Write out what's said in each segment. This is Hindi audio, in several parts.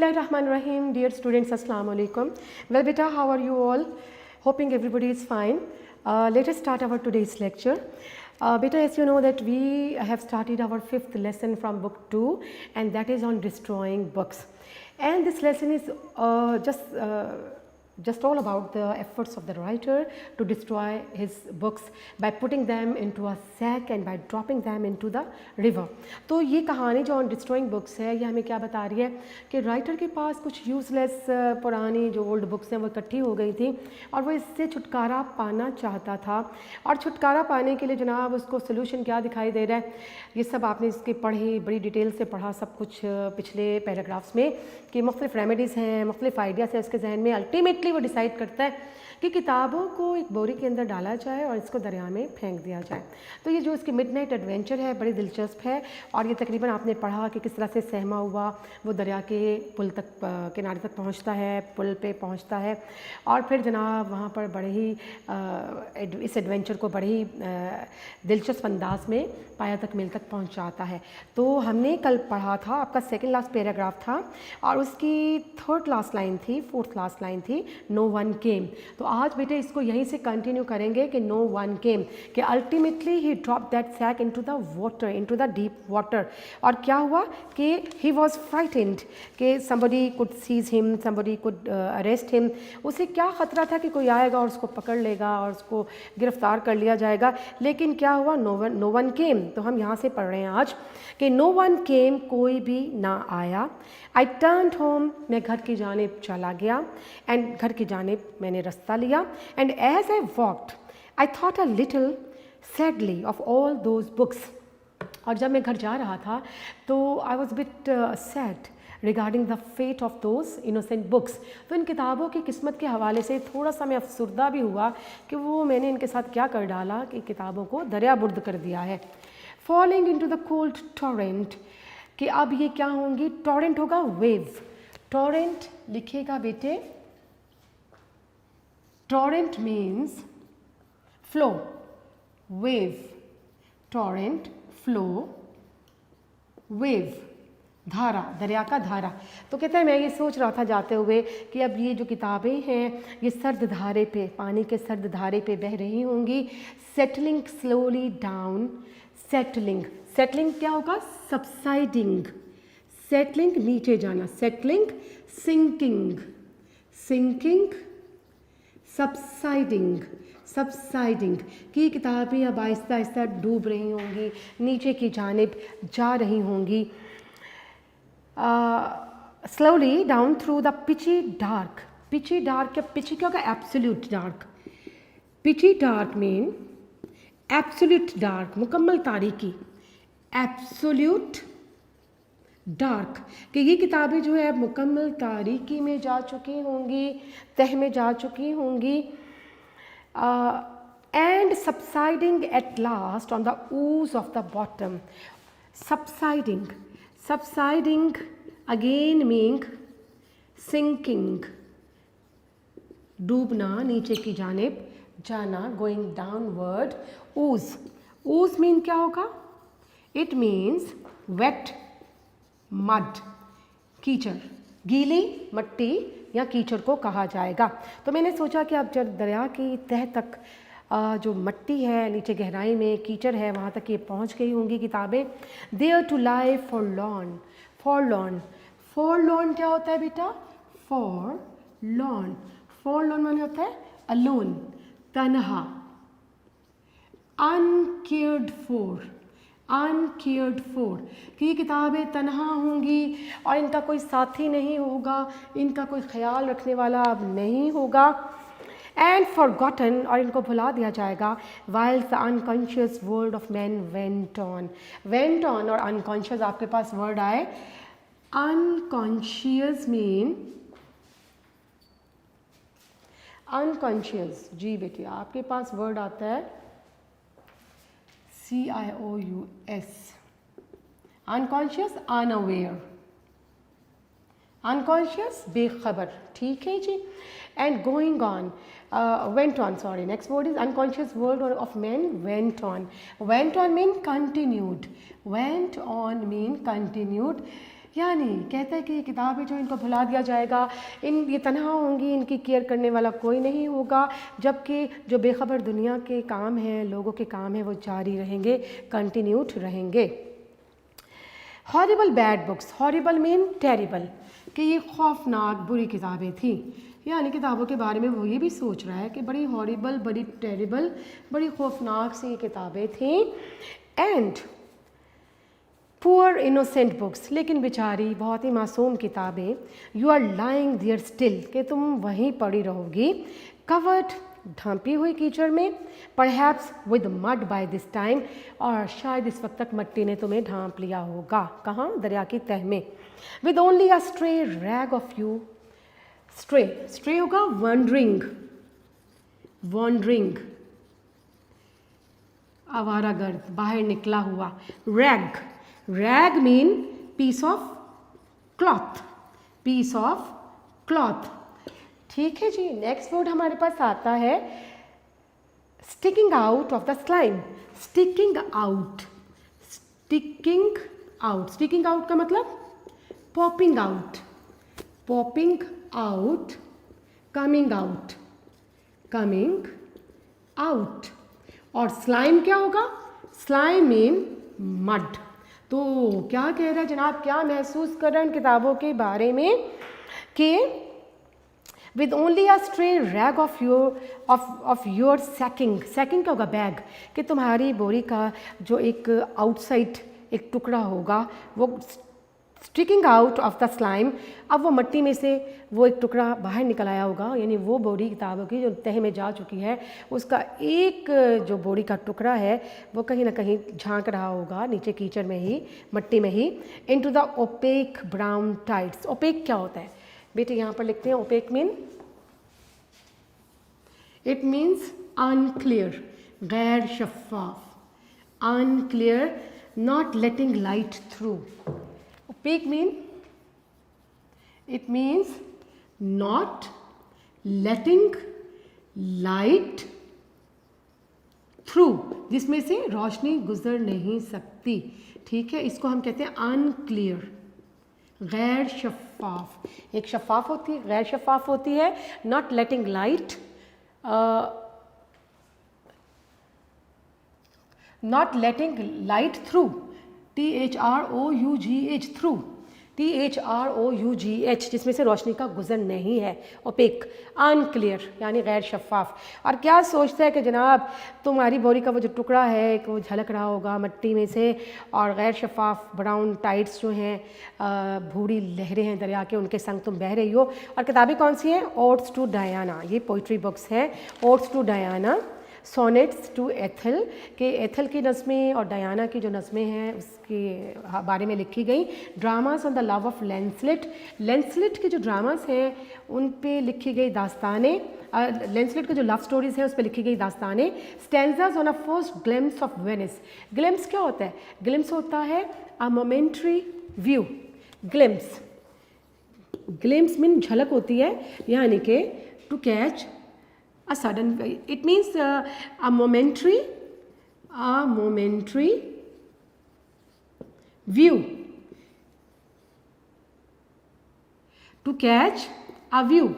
Bismillahirrahmanirrahim. Dear students, Assalamu alaikum. Well beta, how are you all? Hoping everybody is fine. Let us start our today's lecture. Beta, as you know that we have started our 5th lesson from book 2, and that is on destroying books. And this lesson is just all about the efforts of the writer to destroy his books by putting them into a sack and by dropping them into the river. तो ये कहानी जो on destroying books है ये हमें क्या बता रही है कि राइटर के पास कुछ यूज़लेस पुरानी जो ओल्ड बुक्स हैं वो इकट्ठी हो गई थी और वो इससे छुटकारा पाना चाहता था और छुटकारा पाने के लिए जनाब उसको सोल्यूशन क्या दिखाई दे रहा है ये सब आपने इसकी पढ़ी बड़ी डिटेल से पढ़ा सब कुछ पिछले पैराग्राफ्स में कि मुख्तलिफ रेमेडीज़ हैं मुख्तलिफ आइडियाज़ हैं उसके जहन में अल्टीमेटली वो डिसाइड करता है कि किताबों को एक बोरी के अंदर डाला जाए और इसको दरिया में फेंक दिया जाए। तो ये जो इसकी मिडनाइट एडवेंचर है बड़ी दिलचस्प है और ये तकरीबन आपने पढ़ा कि किस तरह से सहमा हुआ वो दरिया के पुल तक किनारे तक पहुंचता है, पुल पे पहुंचता है और फिर जनाब वहाँ पर बड़े ही इस एडवेंचर को बड़े ही दिलचस्प अंदाज में पाया तक मिल तक पहुँचाता है। तो हमने कल पढ़ा था आपका सेकेंड लास्ट पैराग्राफ था और उसकी थर्ड लास्ट लाइन थी फोर्थ लास्ट लाइन थी नो वन केम। तो आज बेटे इसको यहीं से कंटिन्यू करेंगे कि नो वन केम कि ultimately he dropped that sack into the water into the deep water और क्या हुआ कि ही वाज फ्राइटेंड कि somebody could seize him somebody could arrest him. उसे क्या ख़तरा था कि कोई आएगा और उसको पकड़ लेगा और उसको गिरफ्तार कर लिया जाएगा लेकिन क्या हुआ नो वन केम। तो हम यहाँ से पढ़ रहे हैं आज कि नो वन केम कोई भी ना आया। आई टर्न्ड होम मैं घर की जानिब चला गया एंड घर की जानिब मैंने रास्ता लिया and as I walked I thought a little sadly of all those books. और जब मैं घर जा रहा था तो I was bit sad regarding the fate of those innocent books. तो इन किताबों की किस्मत के हवाले से थोड़ा सा मैं अफसुर्दा भी हुआ कि वो मैंने इनके साथ क्या कर डाला कि किताबों को दरिया बुर्द कर दिया है। Falling into the cold torrent कि अब ये क्या होंगी टॉरेंट होगा वेव। टॉरेंट लिखेगा बेटे torrent means flow wave torrent flow wave धारा दरिया का धारा। तो कहता है मैं ये सोच रहा था जाते हुए कि अब ये जो किताबें हैं ये सर्द धारे पे पानी के सर्द धारे पे बह रही होंगी settling slowly down settling settling क्या होगा सबसाइडिंग सेटलिंग नीचे जाना settling sinking sinking subsiding subsiding की किताबें अब आहिस्ता आहिस्ता डूब रही होंगी नीचे की जानिब जा रही होंगी slowly down through the peachy dark या पिची क्या होगा absolute dark peachy dark mean absolute dark मुकम्मल तारीकी एब्सोल्यूट डार्क कि ये किताबें जो है मुकम्मल तारीकी में जा चुकी होंगी तह में जा चुकी होंगी and subsiding at last on the ooze of the bottom subsiding subsiding again meaning sinking डूबना नीचे की जानिब जाना गोइंग डाउनवर्ड ooze मीन क्या होगा इट मीन्स वेट मड कीचड़ गीली मट्टी या कीचड़ को कहा जाएगा। तो मैंने सोचा कि अब जब दरिया की तह तक जो मट्टी है नीचे गहराई में कीचड़ है वहाँ तक ये पहुँच गई होंगी किताबें there to lie forlorn forlorn क्या होता है बेटा फॉरलॉर्न माने होता है अलोन तन्हा अनकेयर्ड फॉर कि ये किताबें तन्हा होंगी और इनका कोई साथी नहीं होगा इनका कोई ख्याल रखने वाला अब नहीं होगा एंड फॉरगॉटन और इनको भुला दिया जाएगा while the unconscious world of man went on और अनकॉन्शियस आपके पास वर्ड आए अनकॉन्शियस मीन अनकॉन्शियस जी बेटी आपके पास वर्ड आता है CIOUS अनकॉन्शियस अनअवेयर बेखबर ठीक है जी and going on went on sorry next word is unconscious world of men went on mean continued यानी कहता है कि ये किताबें जो इनको भुला दिया जाएगा, ये तनहा होंगी, इनकी केयर करने वाला कोई नहीं होगा, जबकि जो बेखबर दुनिया के काम हैं, लोगों के काम हैं, वो जारी रहेंगे, कंटिन्यूड रहेंगे। Horrible bad books, horrible mean terrible, कि ये खौफनाक बुरी किताबें थी। यानी किताबों के बारे में वो ये भी सोच रहा है कि बड़ी हॉरिबल, बड़ी टेरिबल, बड़ी खौफनाक सी किताबें थी। एंड पुअर इनोसेंट बुक्स, लेकिन बेचारी बहुत ही मासूम किताबें, you are lying there still, कि तुम वहीं पड़ी रहोगी, कवर्ड, ढांपी हुई कीचड़ में, perhaps with mud by this time, और शायद इस वक्त तक मिट्टी ने तुम्हें ढांप लिया होगा। कहाँ? दरिया की तह में। With only a stray rag of you, stray, stray होगा वॉन्डरिंग, वॉन्डरिंग, आवारागर्द, बाहर निकला हुआ। Rag, rag mean piece of cloth, piece of cloth. ठीक है जी। नेक्स्ट वर्ड हमारे पास आता है sticking out of the slime, sticking out, sticking out, sticking out का मतलब popping out, popping out, coming out, coming out. और स्लाइम क्या होगा? Slime mean mud. तो क्या कह रहा है जनाब, क्या महसूस कर रहे हैं इन किताबों के बारे में कि with only a stray rag of your sacking, sacking क्या होगा? बैग, कि तुम्हारी बोरी का जो एक आउटसाइड एक टुकड़ा होगा, वो sticking out of the slime, अब वो मिट्टी में से वो एक टुकड़ा बाहर निकल आया होगा, यानी वो बोरी किताबों की जो तह में जा चुकी है, उसका एक जो बोरी का टुकड़ा है वो कहीं ना कहीं झांक रहा होगा नीचे कीचड़ में ही, मिट्टी में ही। Into the opaque brown tides, opaque क्या होता है बेटे? यहाँ पर लिखते हैं opaque mean, it means unclear, गैर शफाफ, unclear, not letting light through. Opaque mean, it means not letting light through, जिसमें से रोशनी गुजर नहीं सकती। ठीक है, इसको हम कहते हैं अनक्लियर, गैर शफाफ। एक शफाफ होती है, गैर शफाफ होती है, not letting light, not letting light through, THROUGH, through, THROUGH, जिसमें से रोशनी का गुजर नहीं है। ओपेक, अनक्लियर, यानी गैर शफाफ। और क्या सोचता है कि जनाब तुम्हारी बोरी का वो जो टुकड़ा है वो झलक रहा होगा मिट्टी में से, और गैर शफाफ ब्राउन टाइड्स जो हैं, भूरी लहरें हैं दरिया के, उनके संग तुम बह रही हो। और किताबें कौन सी हैं? ओड्स टू डायना, ये पोइट्री बुक्स है। Odes to Diana, sonnets to Ethel, के एथल की नज़में और डायना की जो नज़में हैं उसके बारे में लिखी गई। Dramas on the love of Lancelot, Lancelot के जो ड्रामास हैं उन पे लिखी गई दास्तानें, लेंसलेट के जो लव स्टोरीज़ हैं उस पर लिखी गई दास्तानें। Stanzas on a first glimpse of Venice, glimpse क्या होता है? ग्लिम्स होता है a momentary view, glimpse, glimpse mean झलक होती है, यानी कि to catch a sudden, it means a momentary view, to catch a view,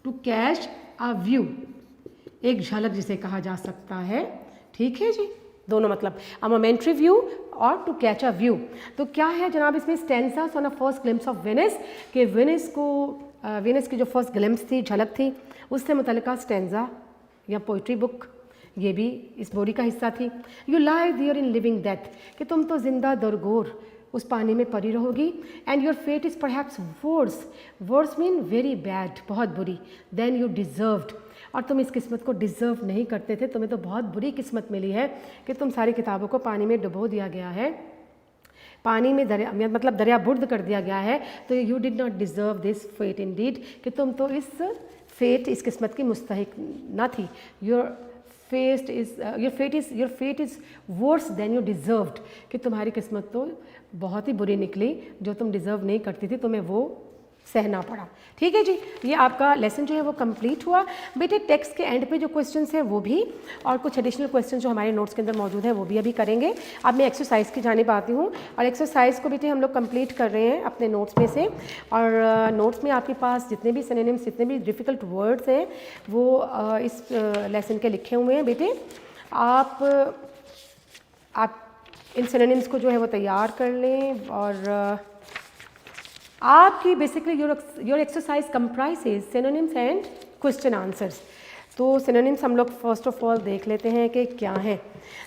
to catch a view, एक झलक जिसे कहा जा सकता है। ठीक है जी, दोनों मतलब अ मोमेंट्री व्यू और टू कैच अ व्यू। तो क्या है जनाब इसमें? Stanzas on a first glimpse of Venice, कि वेनिस को, वेनिस की जो फर्स्ट ग्लिम्स थी, झलक थी, उससे मुतल्लिका स्टैंजा या पोइट्री बुक, ये भी इस बोरी का हिस्सा थी। You lie there in living death, कि तुम तो जिंदा दरगोर उस पानी में पड़ी रहोगी। And your fate is perhaps worse, worse mean very bad, बहुत बुरी, देन यू डिज़र्व्ड, और तुम इस किस्मत को डिज़र्व नहीं करते थे, तुम्हें तो बहुत बुरी किस्मत मिली है कि तुम सारी किताबों को पानी में डुबो दिया गया है, पानी में दरिया मतलब दरिया बुर्द कर दिया गया है। तो you did not deserve this fate indeed, कि तुम तो इस फेट, इस किस्मत की मुस्तहिक ना थी। Your fate is worse than you deserved, कि तुम्हारी किस्मत तो बहुत ही बुरी निकली, जो तुम डिज़र्व नहीं करती थी तुम्हें वो सहना पड़ा। ठीक है जी, ये आपका लेसन जो है वो कंप्लीट हुआ। बेटे टेक्स्ट के एंड पे जो क्वेश्चंस हैं वो भी और कुछ एडिशनल क्वेश्चन जो हमारे नोट्स के अंदर मौजूद है वो भी अभी करेंगे। अब मैं एक्सरसाइज की जानिब आती हूँ और एक्सरसाइज को बेटे हम लोग कंप्लीट कर रहे हैं अपने नोट्स में से। और नोट्स में आपके पास जितने भी सिनोनिम्स, जितने भी डिफ़िकल्ट वर्ड्स हैं वो इस लेसन के लिखे हुए हैं। बेटे आप इन सिनोनिम्स को जो है वो तैयार कर लें और आपकी basically your exercise comprises synonyms and question answers. तो सिनोनिम्स हम लोग फर्स्ट ऑफ ऑल देख लेते हैं कि क्या है।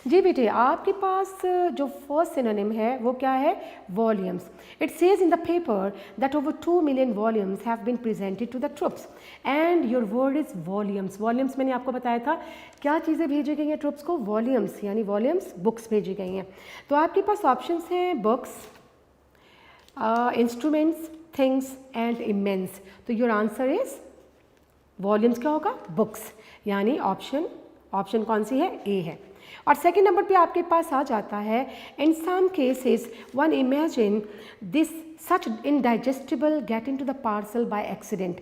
जी बेटे आपके पास जो फर्स्ट सिनोनिम है वो क्या है? Volumes. It says in the paper that over 2 million volumes have been presented to the troops and your word is volumes. Volumes मैंने आपको बताया था क्या चीज़ें भेजी गई हैं ट्रुप्स को? वॉल्यूम्स, यानी वॉल्यूम्स बुक्स भेजी गई हैं। तो आपके पास ऑप्शंस हैं books, instruments, things and immense. तो योर आंसर इज वॉल्यूम्स क्या होगा? बुक्स, यानी ऑप्शन कौन सी है? ए है। और सेकंड नंबर पे आपके पास आ जाता है in some cases one imagine this such indigestible get in to the parcel by accident.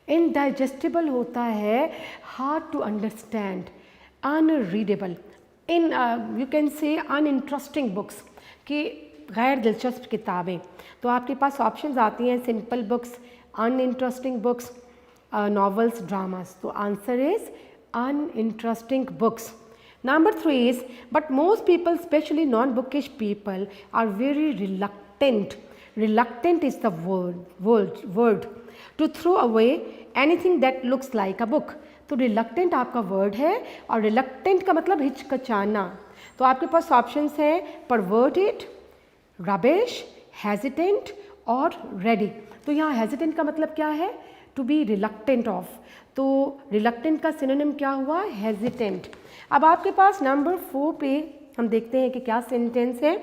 Indigestible होता है hard to understand, unreadable, in you can say uninteresting books, कि गैर दिलचस्प किताबें। तो आपके पास ऑप्शंस आती हैं simple books, uninteresting books, novels, dramas. So answer is uninteresting books. Number 3 is, but most people, especially non-bookish people, are very reluctant. Reluctant is the word to throw away anything that looks like a book. तो reluctant आपका word है और reluctant का मतलब हिचकिचाना। तो आपके पास ऑप्शंस हैं perverted, rubbish, hesitant और ready। तो यहाँ hesitant का मतलब क्या है? To be reluctant of. तो रिलक्टेंट का सिनोनिम क्या हुआ? हेजिटेंट। अब आपके पास नंबर 4 पे हम देखते हैं कि क्या सेंटेंस है।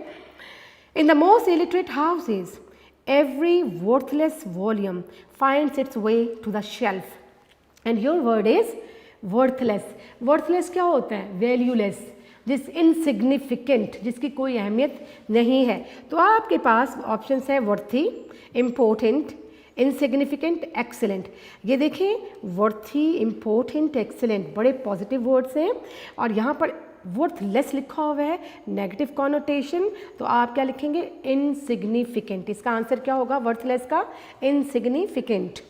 In the most illiterate houses every worthless volume finds its way to the shelf and your word is worthless. Worthless क्या होता है? वैल्यूलेस, इनसिग्निफिकेंट, जिसकी कोई अहमियत नहीं है। तो आपके पास ऑप्शंस है वर्थी, इम्पोर्टेंट, इनसिग्निफिकेंट, एक्सीलेंट। ये देखें वर्थी, इम्पोर्टेंट, एक्सीलेंट बड़े पॉजिटिव वर्ड्स हैं और यहाँ पर वर्थलेस लिखा हुआ है नेगेटिव कॉनोटेशन। तो आप क्या लिखेंगे? इनसिग्निफिकेंट। इसका आंसर क्या होगा वर्थलेस का? Insignificant.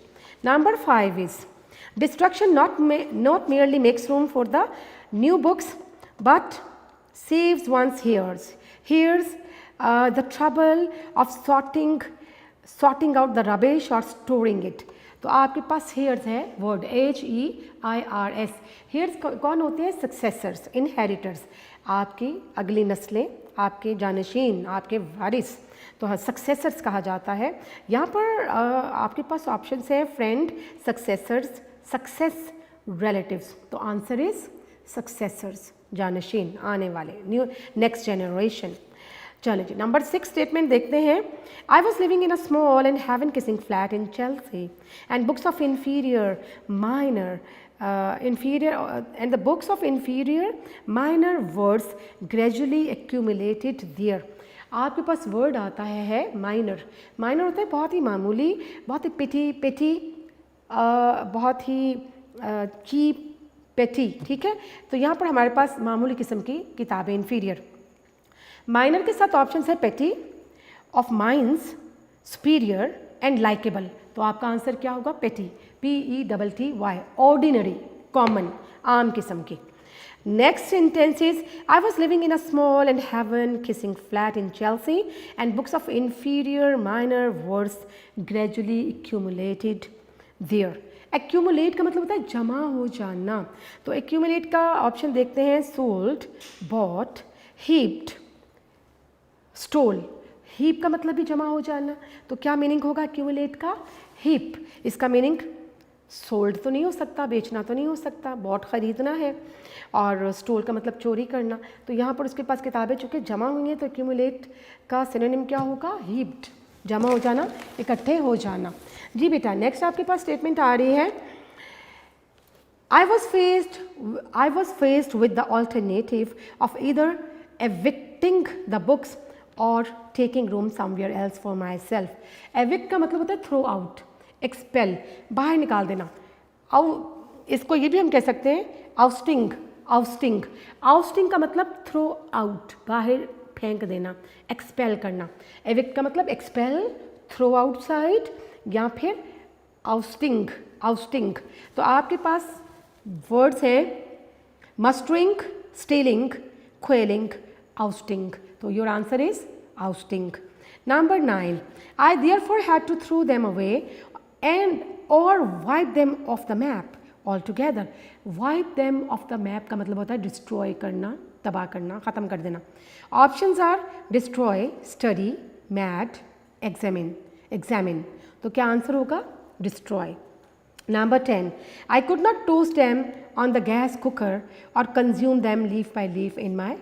Number 5 is destruction not merely makes room for the new books but saves one's hears the trouble of sorting out the rubbish or storing it। तो आपके पास हेयर्स है वर्ड HEIRS। हेयर्स कौन होते हैं? सक्सेसर्स, इनहेरिटर्स, आपकी अगली नस्लें, आपके जानशीन, आपके वारिस। तो सक्सेसर्स कहा जाता है। यहाँ पर आपके पास ऑप्शंस है फ्रेंड, सक्सेसर्स, सक्सेस, रिलेटिव्स। तो आंसर इज सक्सेसर्स, जानशीन, आने वाले, न्यू नेक्स्ट जनरेशन। चलो जी नंबर 6 स्टेटमेंट देखते हैं। I was living in a small and heaven kissing flat in Chelsea and books of inferior minor words gradually accumulated there। आपके पास वर्ड आता है माइनर। माइनर होता है बहुत ही मामूली, बहुत ही पेटी, बहुत ही चीप, पेटी। ठीक है, तो यहाँ पर हमारे पास मामूली किस्म की किताबें, इन्फीरियर। माइनर के साथ ऑप्शन है पेटी, of mines, superior and likeable. तो आपका आंसर क्या होगा? पेटी, PETTY, ऑर्डिनरी, कॉमन, आम किस्म की। Next sentence is I was living in a small and heaven kissing flat in Chelsea and books of inferior minor words gradually accumulated there। Accumulate का मतलब होता है जमा हो जाना। तो एक्यूमुलेट का ऑप्शन देखते हैं sold, bought, heaped, stole. Heap का मतलब भी जमा हो जाना। तो क्या मीनिंग होगा एक्यूमुलेट का? हीप। इसका मीनिंग सोल्ड तो नहीं हो सकता, बेचना तो नहीं हो सकता, बॉट खरीदना है, और स्टोल का मतलब चोरी करना। तो यहाँ पर उसके पास किताबें चूँकि जमा हुई हैं तो एक्यूमुलेट का सिनोनिम क्या होगा? हीप्ड, जमा हो जाना, इकट्ठे हो जाना। जी बेटा नेक्स्ट आपके पास स्टेटमेंट आ रही है। I was faced with the alternative of either evicting the books और taking room somewhere else for myself। evict का मतलब होता है थ्रो आउट, एक्सपेल, बाहर निकाल देना। इसको ये भी हम कह सकते हैं आउस्टिंग, आउस्टिंग। आउस्टिंग का मतलब थ्रो आउट, बाहर फेंक देना, एक्सपेल करना। एविक्ट का मतलब एक्सपेल, थ्रो आउटसाइड या फिर आउस्टिंग, आउस्टिंग। तो आपके पास वर्ड्स हैं मस्टरिंग, स्टीलिंग, क्वेलिंग, आउस्टिंग। तो your answer is ousting. Number 9, I therefore had to throw them away and or wipe them off the map altogether. Wipe them off the map का मतलब होता है destroy करना, तबाह करना, ख़त्म कर देना। Options are destroy, study, mad, examine, examine। तो क्या आंसर होगा? destroy। Number 10, I could not toast them on the gas cooker or consume them leaf by leaf in my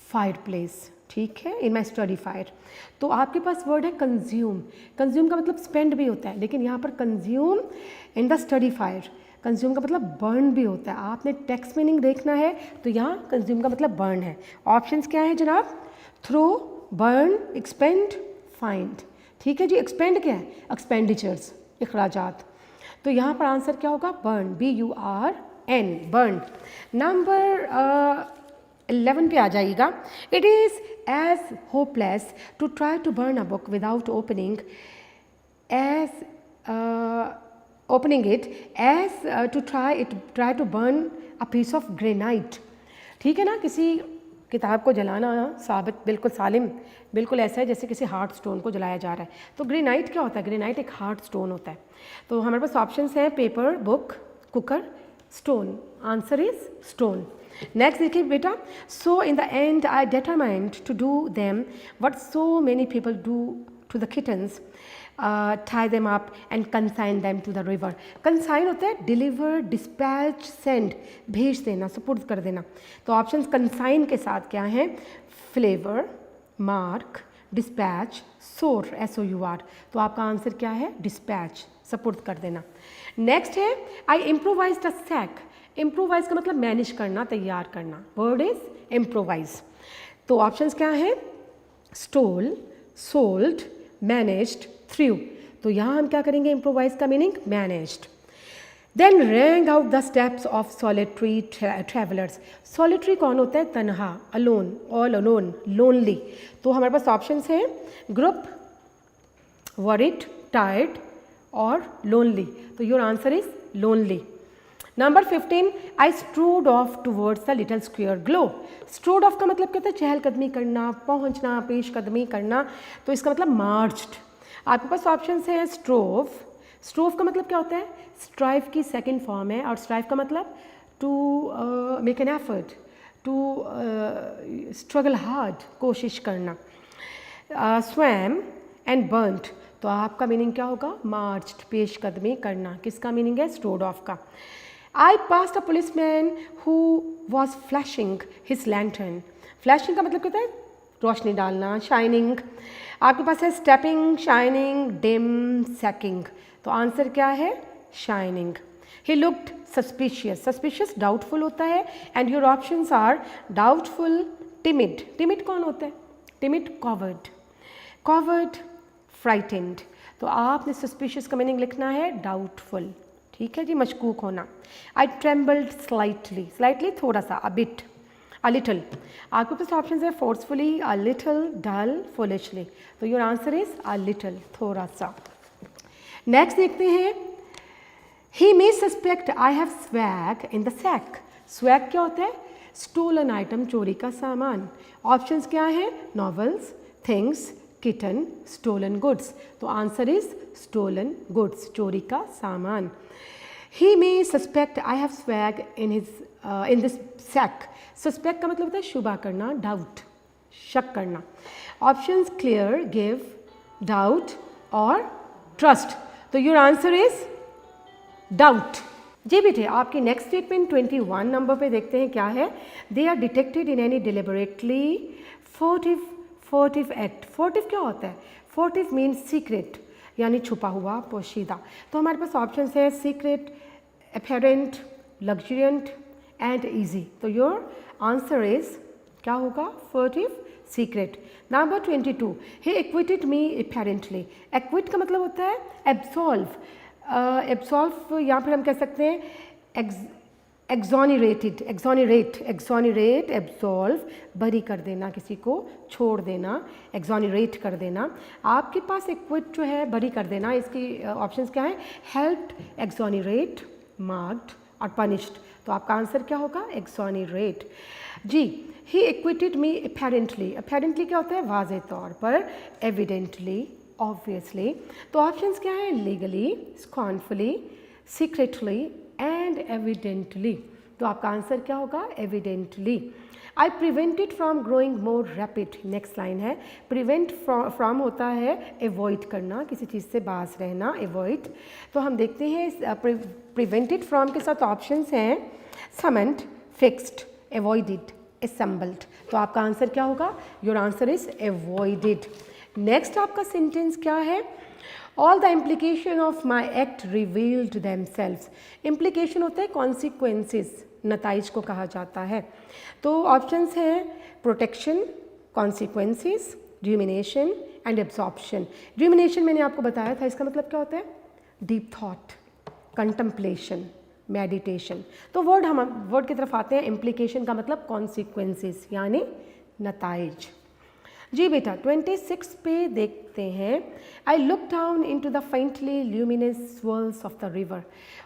fireplace। ठीक है, इन माई स्टडी फायर। तो आपके पास वर्ड है कंज्यूम। कंज्यूम का मतलब स्पेंड भी होता है, लेकिन यहाँ पर consume in the study fire, consume का मतलब बर्न भी होता है। आपने टेक्स्ट मीनिंग देखना है तो यहाँ कंज्यूम का मतलब बर्न है। ऑप्शंस क्या है जनाब? Throw, burn, expend, find. ठीक है जी, एक्सपेंड क्या है? एक्सपेंडिचर्स, अखराजात। तो यहाँ पर आंसर क्या होगा? Burn, BURN, burn. नंबर 11 पे आ जाइएगा। It is as hopeless to try to burn a book without opening it as to try to burn a piece of granite. ठीक है ना, किसी किताब को जलाना साबित बिल्कुल सालिम, बिल्कुल ऐसा है जैसे किसी हार्ड स्टोन को जलाया जा रहा है। तो ग्रेनाइट क्या होता है? ग्रेनाइट एक हार्ड स्टोन होता है। तो हमारे पास ऑप्शंस हैं paper, book, cooker, stone. Answer is stone. Next देखिए बेटा, so in the end I determined to do them what so many people do to the kittens, tie them up and consign them to the river। Consign होता है डिलीवर, डिस्पैच, सेंड, भेज देना, सपुर्द कर देना। तो ऑप्शंस कंसाइन के साथ क्या हैं? फ्लेवर, मार्क, डिस्पैच, सोर, SOUR। तो आपका आंसर क्या है? डिस्पैच, सपुर्द कर देना। नेक्स्ट है I improvise the sack. Improvise का मतलब मैनेज करना, तैयार करना। Word is improvise. तो ऑप्शंस क्या हैं? Stole, sold, managed, through. तो यहाँ हम क्या करेंगे? इम्प्रोवाइज का meaning managed. Then rang out the steps of solitary travellers. Solitary कौन होता है? तनहा, अलोन, ऑल अलोन, लोनली। तो हमारे पास ऑप्शंस हैं ग्रुप, वरिड, टायर्ड और लोनली। तो your answer is lonely. Number 15, I strode of towards the little square glow. Strode of का मतलब क्या होता है? चहलकदमी करना, पहुंचना, पेशकदमी करना। तो इसका मतलब मार्च्ड। आपके पास ऑप्शन है स्ट्रोव। स्ट्रोव का मतलब क्या होता है? स्ट्राइव की सेकंड फॉर्म है, और स्ट्राइव का मतलब to make an effort, to struggle hard, कोशिश करना। Swam and burnt. तो आपका मीनिंग क्या होगा? मार्च्ड, पेशकदमी करना। किसका मीनिंग है? स्ट्रोड ऑफ का। I passed a policeman who was flashing his lantern। Flashing का मतलब क्या होता है? रोशनी डालना, शाइनिंग। आपके पास है स्टेपिंग, शाइनिंग, डिम, सैकिंग। तो आंसर क्या है? Shining. He looked suspicious. Suspicious doubtful होता है। And your options are doubtful, timid. Timid कौन होता है? Timid, coward, coward, frightened. तो आपने सस्पिशियस का मीनिंग लिखना है डाउटफुल। ठीक है जी, मशकूक होना। आई ट्रेम्बल्ड स्लाइटली। स्लाइटली थोड़ा सा, अ बिट, अ लिटल। आपके पास ऑप्शन है forcefully, a little, dull, foolishly. तो your answer is a little, थोड़ा सा। नेक्स्ट देखते हैं, he may suspect I have swag in the sack. Swag क्या होता है? स्टोलन आइटम, चोरी का सामान। ऑप्शंस क्या है? Novels, things, kitten, stolen goods. तो आंसर इज स्टोलन गुड्स, चोरी का सामान। He may suspect I have swag in this sack। Suspect का मतलब होता है शुबा करना, डाउट, शक करना। ऑप्शंस क्लियर, गिव, डाउट और ट्रस्ट। तो योर आंसर इज डाउट। जी बेटे, आपकी नेक्स्ट स्टेटमेंट 21 नंबर पे देखते हैं क्या है। They are detected in any deliberately furtive act. Furtive क्या होता है? फर्टिव मीन्स सीक्रेट, यानी छुपा हुआ, पोशीदा। तो हमारे पास ऑप्शन है सीक्रेट, अपैरेंट, लग्जरियंट एंड ईजी। तो योर आंसर इज क्या होगा? फर्टिव, सीक्रेट। नंबर 22, ही एक्विटेड मी अपैरेंटली। एक्विट का मतलब होता है एब्सॉल्व, एब्सॉल्व या फिर हम कह सकते हैं एक्सोनरेटेड, एक्सोनरेट, एब्सॉल्व, बरी कर देना, किसी को छोड़ देना, एक्सोनरेट कर देना। आपके पास एक्विट जो है बरी कर देना, इसकी ऑप्शंस क्या है? हेल्प्ड, एक्सोनरेट, मार्क्ड और पनिश्ड। तो आपका आंसर क्या होगा? एक्सोनरेट। जी, ही एक्विटेड मी अपेरेंटली, अपेरेंटली क्या होता है? वाज़े तौर पर, एविडेंटली, ऑब्वियसली। तो ऑप्शंस क्या है? Legally, scornfully, secretly and evidently. तो आपका आंसर क्या होगा? Evidently. I prevented from growing more rapid, next line है, प्रिवेंट फ्रॉम होता है एवॉइड करना, किसी चीज़ से बाज रहना, एवॉइड। तो हम देखते हैं प्रिवेंटेड फ्रॉम के साथ ऑप्शंस हैं समन्ड, फिक्स्ड, एवॉइडेड, assembled। तो आपका आंसर क्या होगा? Your answer is avoided. Next आपका सेंटेंस क्या है? All the implication of my act revealed themselves. Implication होता है कॉन्सिक्वेंसेस, नताइज को कहा जाता है। तो ऑप्शंस हैं protection, consequences, rumination and absorption. Rumination मैंने आपको बताया था, इसका मतलब क्या होता है? Deep thought, contemplation, meditation. तो वर्ड की तरफ आते हैं। इम्प्लीकेशन का मतलब कॉन्सिक्वेंसेस यानी नताइज। जी बेटा 26 पे देखते हैं। I look down in to the faintly luminous swirls of the river.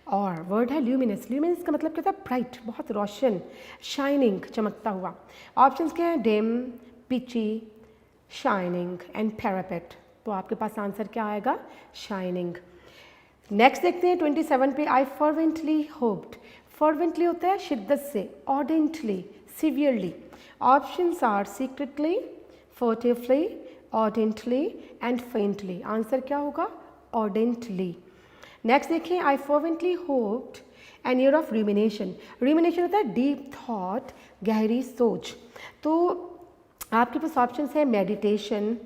और वर्ड है ल्यूमिनस। ल्यूमिनस का मतलब क्या होता है? ब्राइट, बहुत रोशन, शाइनिंग, चमकता हुआ। ऑप्शंस क्या है? Dim, peachy, shining and parapet. तो आपके पास आंसर क्या आएगा? शाइनिंग। नेक्स्ट देखते हैं 27 पे। आई फर्वेंटली होप्ड। फर्वेंटली होता है शिद्दत से, ardently, severely. Options are secretly, furtively, ardently and faintly। Answer क्या होगा? ardently। नेक्स्ट देखिए, आई fervently hoped an year of rumination। rumination होता है डीप थॉट, गहरी सोच। तो आपके पास ऑप्शंस है मेडिटेशन,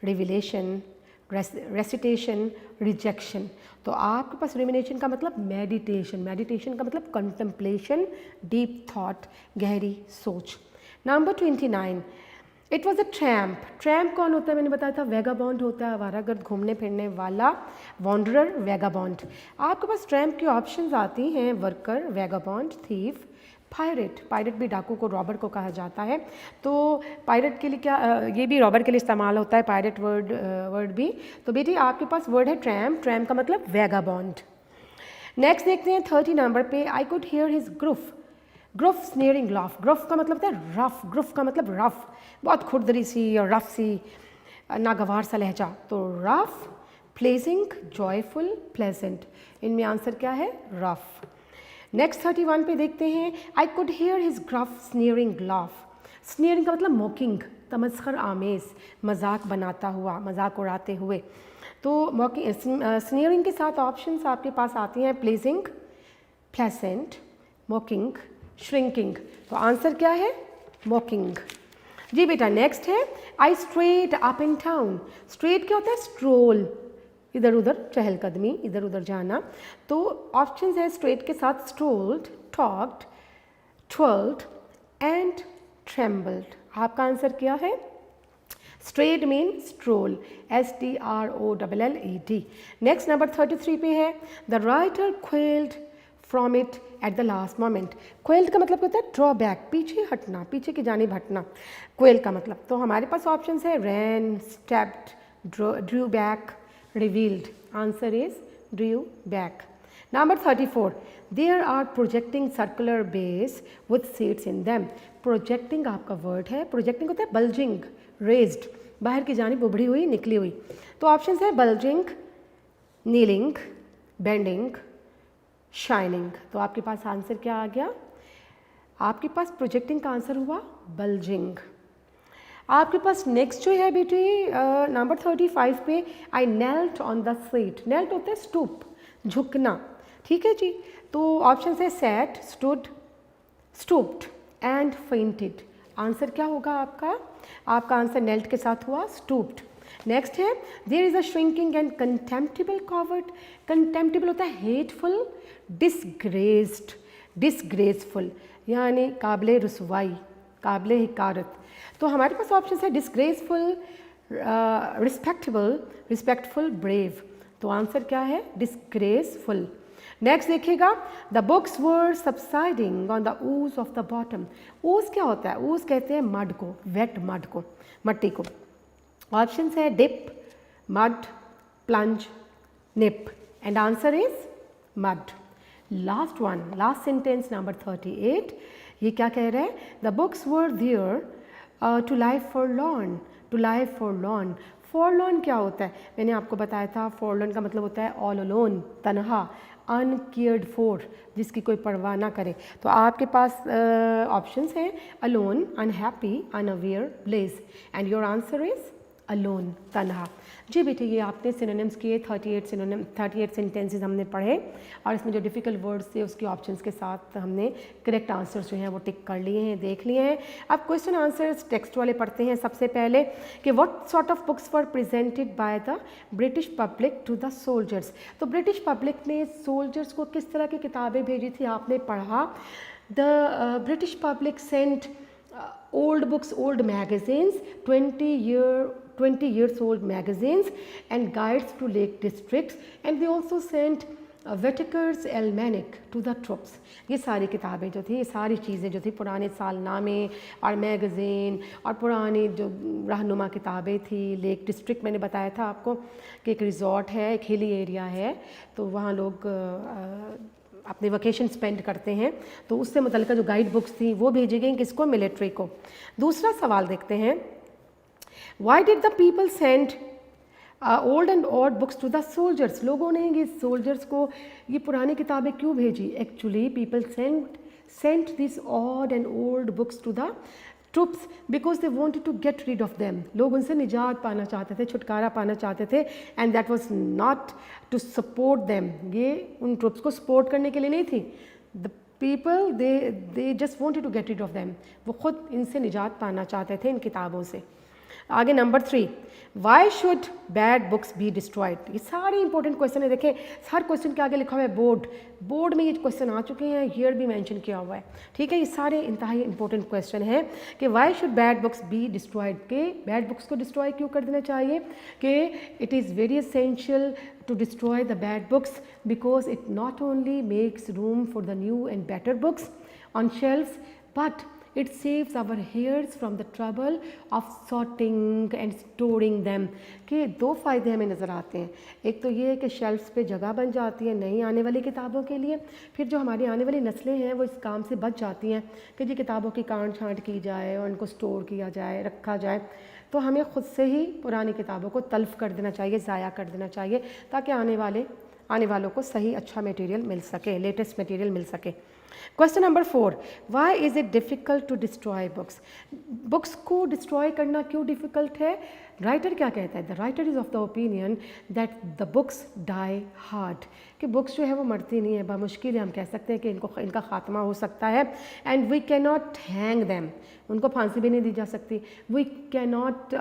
रिविलेशन, रेसिटेशन, रिजेक्शन। तो आपके पास rumination का मतलब मेडिटेशन, मेडिटेशन का मतलब कंटेम्पलेशन, डीप थॉट, गहरी सोच। Number 29, it was a tramp. Tramp कौन होता है? मैंने बताया था वेगाबॉन्ड होता है, आवारागर्द, घूमने फिरने वाला, वॉन्डरर, वेगाबॉन्ड। आपके पास ट्रैम्प की ऑप्शंस आती हैं worker, vagabond, thief, pirate. Pirate भी डाकू को, रॉबर को कहा जाता है। तो पायरेट के लिए क्या, ये भी रॉबर के लिए इस्तेमाल होता है, पायरेट वर्ड भी। तो बेटी आपके पास वर्ड है ट्रैम्प। ट्रैम्प का मतलब वेगाबॉन्ड। नेक्स्ट देखते हैं 30 नंबर पे। I could hear his gruff. Gruff sneering laugh. Gruff का मतलब होता है रफ। ग्रुफ का मतलब रफ, बहुत खुरदरी सी और रफ सी, नागवार सा लहजा। तो रफ, प्लेजिंग, जॉयफुल, प्लेजेंट। इनमें आंसर क्या है? रफ। नेक्स्ट 31 पे देखते हैं। I could hear his gruff sneering laugh. Sneering का मतलब मॉकिंग, तमस्खर आमेज, मजाक बनाता हुआ, मजाक उड़ाते हुए। तो मॉकिंग, स्नेयरिंग के साथ ऑप्शंस आपके पास आती हैं प्लेजिंग, प्लेसेंट, मॉकिंग, श्रिंकिंग। तो आंसर क्या है? मॉकिंग। जी बेटा नेक्स्ट है। I straight up in town. Straight क्या होता है? स्ट्रोल, इधर उधर चहलकदमी, इधर उधर जाना। तो ऑप्शंस है स्ट्रेट के साथ strolled, talked, twirled and trembled. आपका आंसर क्या है? Straight mean stroll, STROLLED। Next number 33 पे है। The writer quailed from it at the last moment. Quailed का मतलब होता है ड्रॉबैक, पीछे हटना, पीछे की जानिब हटना, क्वेल का मतलब। तो हमारे पास ऑप्शन है ran, stepped, drew back, revealed. Answer is drew back. Number 34, there are projecting circular base with seeds in them. Projecting आपका वर्ड है। प्रोजेक्टिंग होता है बल्जिंग, रेज्ड, बाहर की जानिब उभरी हुई, निकली हुई। तो ऑप्शन है बल्जिंग, नीलिंग, बेंडिंग, शाइनिंग। तो आपके पास आंसर क्या आ गया? आपके पास प्रोजेक्टिंग का आंसर हुआ बल्जिंग। आपके पास नेक्स्ट जो है बेटी नंबर 35 पे। I knelt on the seat. Knelt होता है स्टूप, झुकना, ठीक है जी। तो ऑप्शन है sat, stood, stooped and fainted. Answer क्या होगा आपका? आपका आंसर नेल्ट के साथ हुआ स्टूप्ड। नेक्स्ट है there is a shrinking and contemptible coward. Contemptible होता है हेटफुल, डिसग्रेस्ड, डिसग्रेसफुल यानी काबिल रुसवाई, काबिल हिकारत। तो हमारे पास ऑप्शन है डिसग्रेसफुल, रिस्पेक्टेबल, रिस्पेक्टफुल, ब्रेव। तो आंसर क्या है? डिस्ग्रेसफुल। नेक्स्ट देखिएगा, the books were subsiding on the ooze of the bottom. ooze क्या होता है? ooze कहते हैं मड को, वेट मड को, मट्टी को। ऑप्शन है dip, mud, plunge, nip, and answer is mud. Last one, last sentence number 38, ये क्या कह रहे हैं? The books were there to lie forlorn, to lie forlorn. Forlorn क्या होता है? मैंने आपको बताया था, फॉरलॉर्न का मतलब होता है ऑल अलोन, तनहा, अनकेयर्ड फॉर, जिसकी कोई परवाह ना करे। तो आपके पास ऑप्शंस हैं alone, unhappy, unaware, bless, and your answer is alone, तनहा। जी बेटे, ये आपने सिनोनिम्स किए, 38 सेंटेंसेस हमने पढ़े और इसमें जो डिफ़िकल्ट वर्ड्स थे उसके ऑप्शंस के साथ हमने करेक्ट आंसर्स जो हैं वो टिक कर लिए हैं, देख लिए हैं। अब क्वेश्चन आंसर्स टेक्स्ट वाले पढ़ते हैं। सबसे पहले कि what sort of books were presented by the British public to the soldiers. तो ब्रिटिश पब्लिक ने सोल्जर्स को किस तरह की किताबें भेजी थी, आपने पढ़ा। The British public sent old books, old magazines, 20 years old magazines and guides to Lake districts, and they also sent Whitaker's Almanac to the troops। ये सारी किताबें जो थी, ये सारी चीज़ें जो थी, पुराने सालनामे और मैगज़ीन और पुरानी जो रहनुमा किताबें थी। लेक डिस्ट्रिक्ट मैंने बताया था आपको कि एक रिज़ॉर्ट है, एक हिली एरिया है, तो वहाँ लोग अपने वेकेशन स्पेंड करते हैं, तो उससे मुतल्लिक़ जो गाइड बुक्स थी वो भेजी गई किसको? मिलिट्री को। दूसरा सवाल देखते हैं, why did the people send old and odd books to the soldiers. लोगों ने ये सोल्जर्स को ये पुरानी किताबें क्यों भेजी? Actually people sent this odd and old books to the troops because they wanted to get rid of them. लोग उनसे निजात पाना चाहते थे, छुटकारा पाना चाहते थे, and that was not to support them. ये उन ट्रुप्स को सपोर्ट करने के लिए नहीं थी। The people they just wanted to get rid of them, वो खुद इनसे निजात पाना चाहते थे इन किताबों से। आगे number 3, why should bad books be destroyed. ये सारे इंपॉर्टेंट क्वेश्चन है। देखें, हर क्वेश्चन के आगे लिखा हुआ है बोर्ड, बोर्ड में ये क्वेश्चन आ चुके हैं, ईयर भी मेंशन किया हुआ है। ठीक है, ये सारे इंतहाई इंपॉर्टेंट क्वेश्चन है कि why should bad books be destroyed, के बैड बुक्स को डिस्ट्रॉय क्यों कर देना चाहिए? कि it is very essential to destroy the bad books because it not only makes room for the new and better books on shelves, but it saves our heirs from the trouble of sorting and storing them। के दो फ़ायदे हमें नज़र आते हैं। एक तो ये है कि शेल्फ्स पे जगह बन जाती है नई आने वाली किताबों के लिए, फिर जो हमारी आने वाली नस्लें हैं वो इस काम से बच जाती हैं कि जी किताबों की काट छाँट की जाए और उनको स्टोर किया जाए, रखा जाए। तो हमें ख़ुद से ही पुरानी किताबों को तल्फ़ कर देना चाहिए, ज़ाया कर देना चाहिए, ताकि आने वालों को सही अच्छा मटेरियल मिल सके, लेटेस्ट मटेरियल मिल सके। Question number 4, why is it difficult to destroy books. Books को डिस्ट्रॉय करना क्यों डिफ़िकल्ट है? राइटर क्या कहता है? The writer is of the opinion that the books die hard, कि बुक्स जो है वो मरती नहीं है, बामुश्किल हम कह सकते हैं कि इनका ख़ात्मा हो सकता है। And we can not hang them, उनको फांसी भी नहीं दी जा सकती। We can not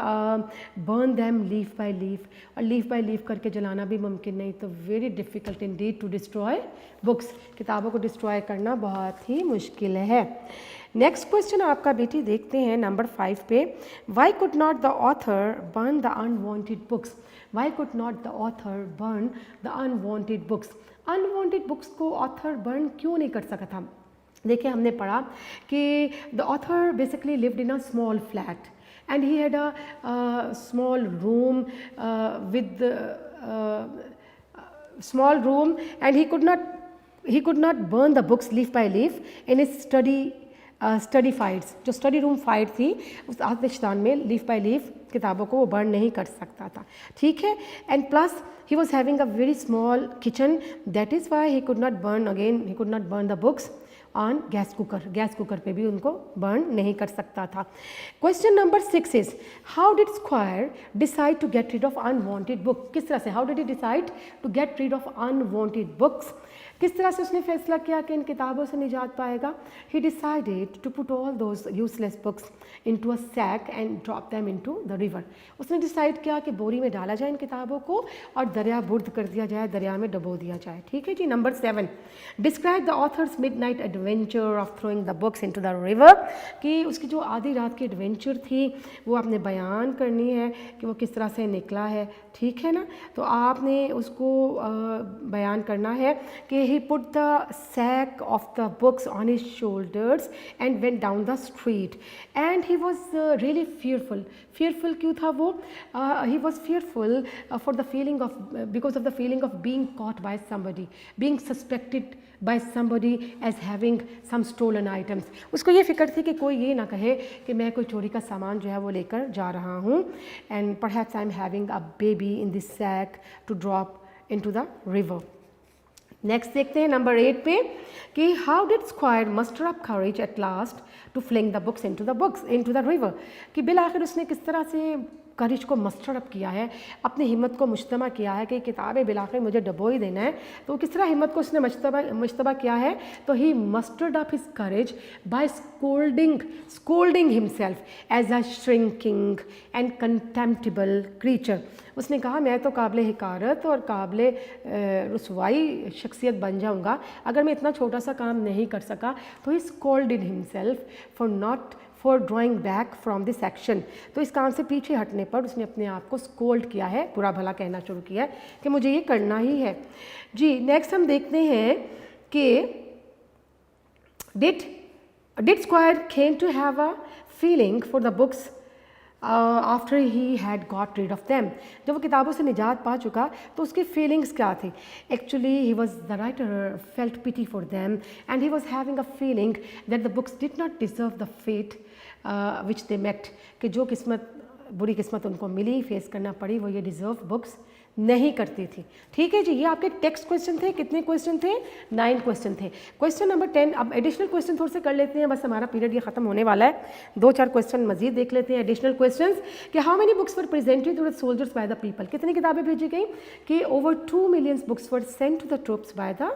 burn them leaf by leaf, और लीफ बाय लीफ करके जलाना भी मुमकिन नहीं। तो very difficult indeed to destroy books, किताबों को डिस्ट्रॉय करना बहुत ही मुश्किल है। नेक्स्ट क्वेश्चन आपका बेटी देखते हैं नंबर 5 पे, Y could not the author burn the unwanted books. Y could not the author burn the unwanted books. Unwanted books को ऑथर बर्न क्यों नहीं कर सका था? देखिए, हमने पढ़ा कि the author basically lived in a small flat and he had a small room with small room, and he could not burn the books leaf by leaf in his study fights। जो स्टडी रूम फाइट थी उस आतिशदान में लीफ बाय लीफ किताबों को वो बर्न नहीं कर सकता था। ठीक है, and plus he was having a very small kitchen, that is why he could not burn the books on gas cooker पे भी उनको बर्न नहीं कर सकता था। Question number 6 is, how did Squire decide to get rid of unwanted book. किस तरह से, how did he decide to get rid of unwanted books? किस तरह से उसने फैसला किया कि इन किताबों से निजात पाएगा? He decided to put all those useless books into a sack and drop them into the river. उसने डिसाइड किया कि बोरी में डाला जाए इन किताबों को और दरिया बुर्द कर दिया जाए, दरिया में डबो दिया जाए। ठीक है जी। Number 7, describe the author's midnight adventure of throwing the books into the river, कि उसकी जो आधी रात की एडवेंचर थी वो आपने बयान करनी है कि वो किस तरह से निकला है। ठीक है ना, तो आपने उसको बयान करना है कि he put the sack of the books on his shoulders and went down the street and he was really fearful। क्यों था वो? He was fearful for the feeling of because of the feeling of being caught by somebody, being suspected by somebody as having some stolen items। उसको ये फ़िक्र थी कि कोई ये ना कहे कि मैं कोई चोरी का सामान जो है वो लेकर जा रहा हूँ। and perhaps I am having a baby in this sack to drop into the river। Next देखते हैं नंबर 8 पे कि how did Squire muster up courage at last to fling the books into the river, कि बिल आखिर उसने किस तरह से करेज को मस्टर अप किया है, अपनी हिम्मत को मुश्तमा किया है कि किताबें बिल आखिर मुझे डबो ही देना है। तो किस तरह हिम्मत को उसने मुश्तबा किया है? तो he mustered up his courage by scolding himself as a shrinking and contemptible creature. उसने कहा मैं तो काबिल हिकारत और काबिल रुसवाई शख्सियत बन जाऊंगा अगर मैं इतना छोटा सा काम नहीं कर सका। तो he scolded himself for drawing back from this action. तो इस काम से पीछे हटने पर उसने अपने आप को स्कोल्ड किया है, बुरा भला कहना शुरू किया है कि मुझे ये करना ही है। जी नेक्स्ट हम देखते हैं कि did Squire came to have a feeling for the books after he had got rid of them. जब वो किताबों से निजात पा चुका तो उसकी फीलिंग्स क्या थी? Actually he was the writer felt pity for them and he was having a feeling that the books did not deserve the fate which they met, कि जो बुरी किस्मत उनको मिली, फेस करना पड़ी, वो ये डिज़र्व बुक्स नहीं करती थी। ठीक है जी, ये आपके टेक्स्ट क्वेश्चन थे। कितने क्वेश्चन थे? 9 क्वेश्चन थे। क्वेश्चन नंबर 10, अब एडिशनल क्वेश्चन थोड़े से कर लेते हैं, बस हमारा पीरियड ये खत्म होने वाला है। 2-4 क्वेश्चन मजीद देख लेते हैं एडिशनल क्वेश्चंस कि how many books were presented to the soldiers by the people. कितनी किताबें भेजी गई? कि over 2 million books were sent to the troops by the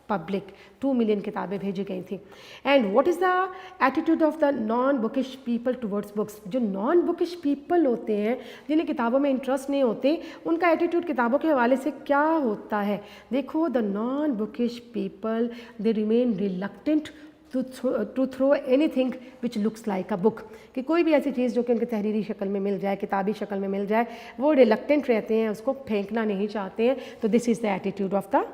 public. 2 million किताबें भेजी गई थी। And what is the attitude of the non bookish people towards books. जो नॉन बुकिश पीपल होते हैं, जिन्हें किताबों में इंटरेस्ट नहीं होते, उनका एटीट्यूड किताबों के हवाले से क्या होता है? देखो, the non bookish people they remain reluctant to throw anything which looks like a book, कि कोई भी ऐसी चीज़ जो कि उनके तहरीरी शक्ल में मिल जाए, किताबी शक्ल में मिल जाए, वो रिलक्टेंट रहते हैं, उसको फेंकना नहीं चाहते हैं। तो this is the attitude of the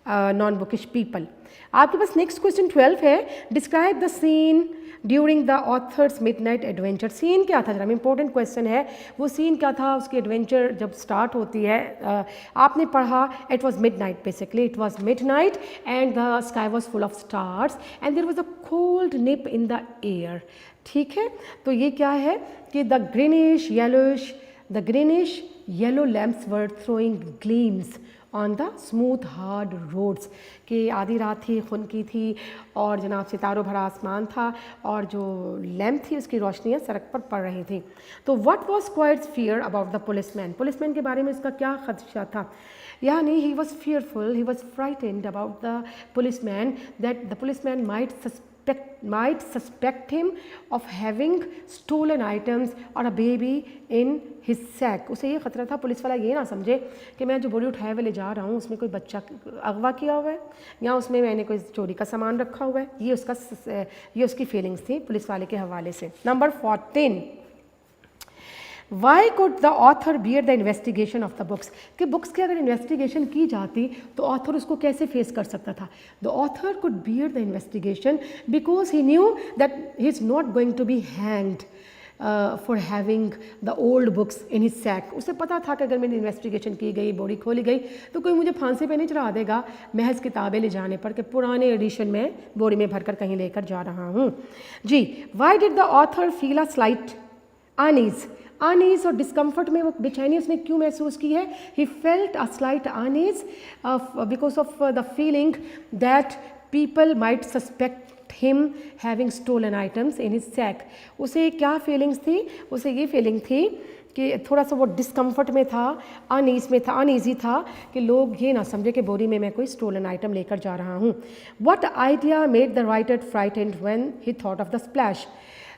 non bookish people. आपके पास नेक्स्ट क्वेश्चन 12 है, describe the scene during the author's midnight adventure. Scene क्या था? जरा इंपॉर्टेंट क्वेश्चन है, वो सीन क्या था? उसकी एडवेंचर जब स्टार्ट होती है, आपने पढ़ा it was midnight, basically it was midnight and the sky was full of stars and there was a cold nip in the air. ठीक है, तो ये क्या है कि the greenish yellow lamps were throwing gleams on the smooth hard roads, कि आधी रात थी, खुन की थी और जनाब सितारों भरा आसमान था और जो लैम्प थी उसकी रोशनियाँ सड़क पर पड़ रही थी। तो what was squares fear about the policeman के बारे में इसका क्या खदशा था? यानी ही was fearful, he was frightened about the policeman, that the policeman might suspect him of having stolen items or a baby in his sack। उसे ये ख़तरा था पुलिस वाला ये ना समझे कि मैं जो बोरी उठाए हुए ले जा रहा हूँ उसमें कोई बच्चा अगवा किया हुआ है या उसमें मैंने कोई चोरी का सामान रखा हुआ है। ये उसकी फीलिंग्स थी पुलिस वाले के हवाले से। Number 14, Y could the author beer the investigation of the books, कि बुक्स की अगर इन्वेस्टिगेशन की जाती तो ऑथर उसको कैसे फेस कर सकता था? The author could bear the investigation because he knew that he is not going to be hanged for having the old books in his sack. उसे पता था कि अगर मेरी इन्वेस्टिगेशन की गई, बोरी खोली गई, तो कोई मुझे फांसी पे नहीं चढ़ा देगा महज किताबें ले जाने पर कि पुराने एडिशन में बोरी में भरकर कहीं लेकर जा रहा हूँ। जी, why did the author feel a slight unease और डिस्कम्फर्ट में वो बेचैनी उसने क्यों महसूस की है? He felt a slight unease because of the feeling that people might suspect him having stolen items in his sack। उसे क्या फीलिंग्स थी? उसे ये फीलिंग थी कि थोड़ा सा वो डिस्कम्फर्ट में था, अनईजी था कि लोग ये ना समझे कि बोरी में मैं कोई स्टोलन आइटम लेकर जा रहा हूँ। What idea made the writer frightened when he thought of the splash.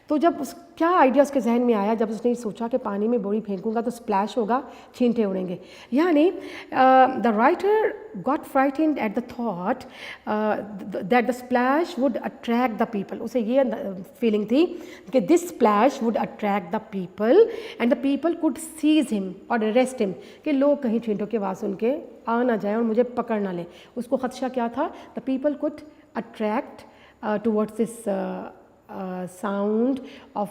तो जब क्या आइडिया उसके जहन में आया जब उसने सोचा कि पानी में बोरी फेंकूंगा तो स्प्लैश होगा, छींटे उड़ेंगे। यानी the writer got frightened at the thought that the splash would attract the people. उसे ये फीलिंग थी कि this splash would attract the people and the people could seize him और अरेस्ट हिम, कि लोग कहीं छींटों की आवाज़ सुन के आ ना जाए और मुझे पकड़ ना लें। उसको खदशा क्या था? The people could attract towards this sound of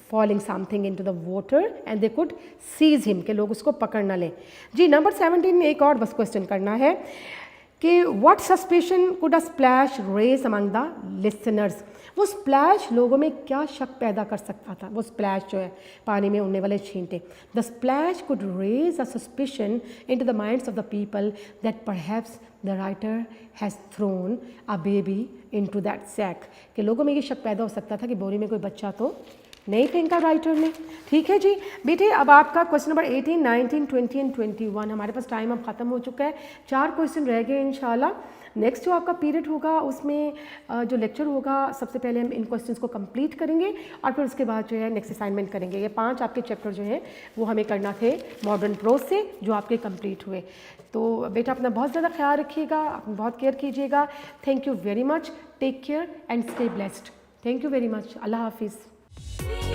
falling something into the water and they could seize him, कि लोग उसको पकड़ ना लें। जी नंबर 17 एक और बस क्वेश्चन करना है कि what suspicion could a splash raise among the listeners। वो स्प्लैश लोगों में क्या शक पैदा कर सकता था? वो स्प्लैश जो है पानी में उड़ने वाले छींटे, the splash could raise a suspicion in to the minds of the people that perhaps the writer has thrown a baby into that sack, कि लोगों में ये शक पैदा हो सकता था कि बोरी में कोई बच्चा तो नहीं फेंका राइटर ने। ठीक है जी बेटे, अब आपका क्वेश्चन नंबर 18, 19, 20 एंड 21, हमारे पास टाइम अब ख़त्म हो चुका है, 4 क्वेश्चन रह गए इंशाल्लाह। नेक्स्ट जो आपका पीरियड होगा उसमें जो लेक्चर होगा सबसे पहले हम इन क्वेश्चंस को कंप्लीट करेंगे और फिर उसके बाद जो है नेक्स्ट असाइनमेंट करेंगे। ये 5 आपके चैप्टर जो हैं वो हमें करना थे मॉडर्न प्रोज से जो आपके कंप्लीट हुए। तो बेटा अपना बहुत ज़्यादा ख्याल रखिएगा, अपनी बहुत केयर कीजिएगा। Thank you very much, take care and stay blessed. Thank you very much, अल्लाह हाफिज़।